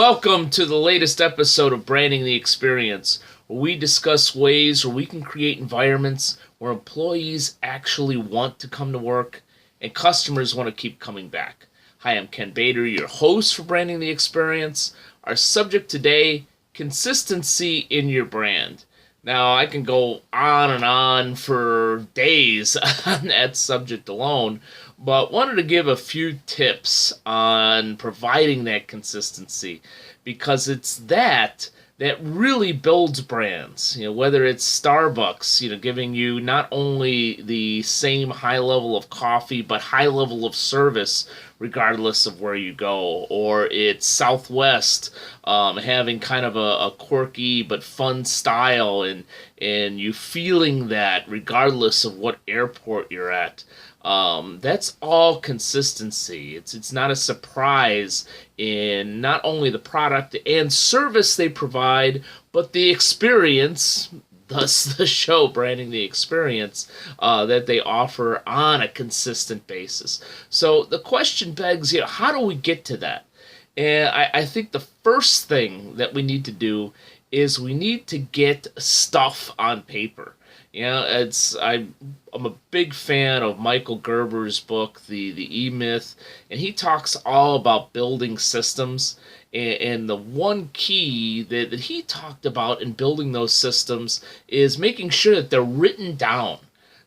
Welcome to the latest episode of Branding the Experience, where we discuss ways where we can create environments where employees actually want to come to work and customers want to keep coming back. Hi, I'm Ken Bader, your host for Branding the Experience. Our subject today, consistency in your brand. Now, I can go on and on for days on that subject alone, but wanted to give a few tips on providing that consistency because it's that really builds brands. Whether it's Starbucks, giving you not only the same high level of coffee, but high level of service regardless of where you go, or it's Southwest having kind of a quirky but fun style, and you feeling that regardless of what airport you're at. That's all consistency. It's not a surprise in not only the product and service they provide, but the experience, thus the show, Branding the Experience, that they offer on a consistent basis. So the question begs, how do we get to that? And I think the first thing that we need to do is we need to get stuff on paper. I'm a big fan of Michael Gerber's book, the E-Myth, and he talks all about building systems. And the one key that he talked about in building those systems is making sure that they're written down.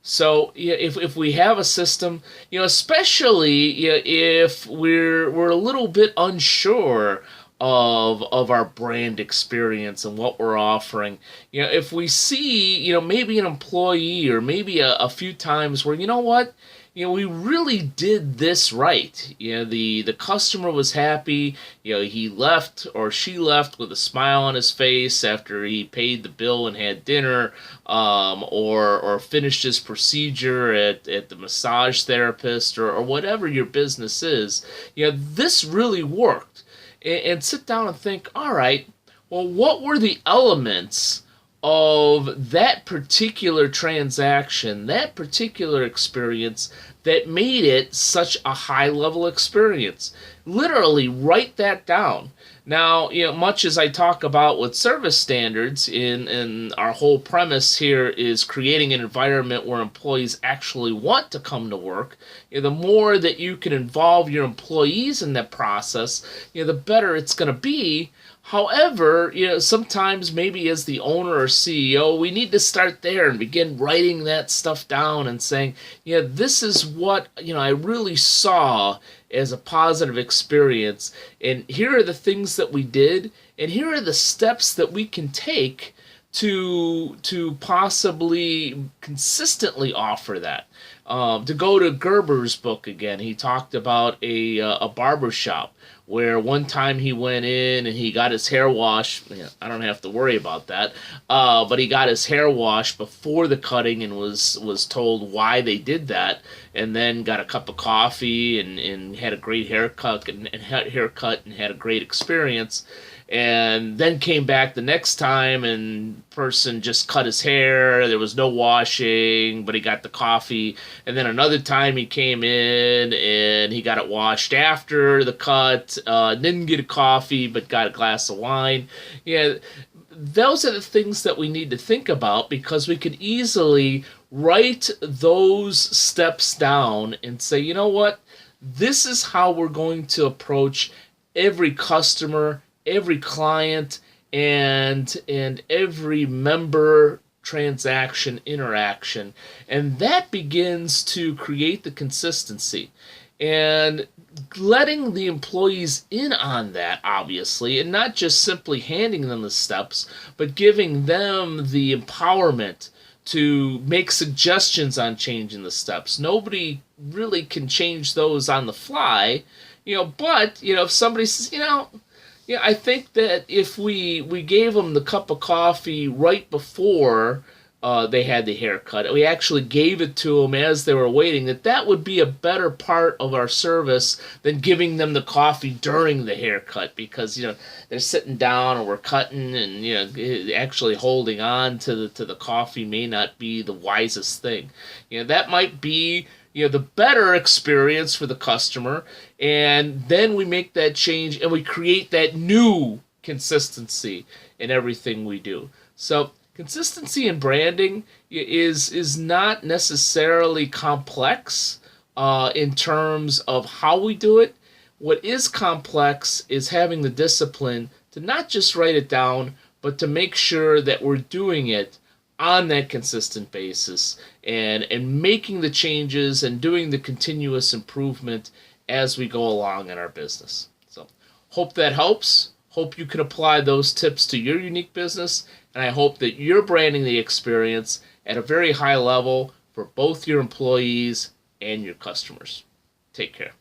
So if we have a system, especially if we're a little bit unsure of our brand experience and what we're offering. If we see, maybe an employee or maybe a few times where, we really did this right. The customer was happy. He left or she left with a smile on his face after he paid the bill and had dinner, or finished his procedure at the massage therapist or whatever your business is. This really worked. And sit down and think, all right, well, what were the elements of that particular transaction, that particular experience that made it such a high-level experience? Literally write that down. Now, much as I talk about with service standards, in our whole premise here is creating an environment where employees actually want to come to work. The more that you can involve your employees in that process, the better it's going to be. However, sometimes maybe as the owner or CEO, we need to start there and begin writing that stuff down and saying, this is what, I really saw as a positive experience, and here are the things that we did, and here are the steps that we can take to possibly consistently offer that. To go to Gerber's book again, he talked about a barber shop where one time he went in and he got his hair washed. I don't have to worry about that, but he got his hair washed before the cutting and was told why they did that, and then got a cup of coffee and had a great haircut and had a great experience. And then came back the next time and person just cut his hair. There was no washing, but he got the coffee. And then another time he came in and he got it washed after the cut. Didn't get a coffee, but got a glass of wine. Those are the things that we need to think about, because we could easily write those steps down and say, you know what? This is how we're going to approach every customer, every client, and every member transaction interaction. And that begins to create the consistency. And letting the employees in on that, obviously, and not just simply handing them the steps, but giving them the empowerment to make suggestions on changing the steps. Nobody really can change those on the fly, but, if somebody says, I think that if we gave them the cup of coffee right before they had the haircut, we actually gave it to them as they were waiting, that would be a better part of our service than giving them the coffee during the haircut, because they're sitting down and we're cutting, and actually holding on to the coffee may not be the wisest thing. That might be the better experience for the customer, and then we make that change and we create that new consistency in everything we do. So consistency in branding is not necessarily complex in terms of how we do it. What is complex is having the discipline to not just write it down, but to make sure that we're doing it on that consistent basis, and making the changes and doing the continuous improvement as we go along in our business. So hope that helps. Hope you can apply those tips to your unique business, and I hope that you're branding the experience at a very high level for both your employees and your customers. Take care.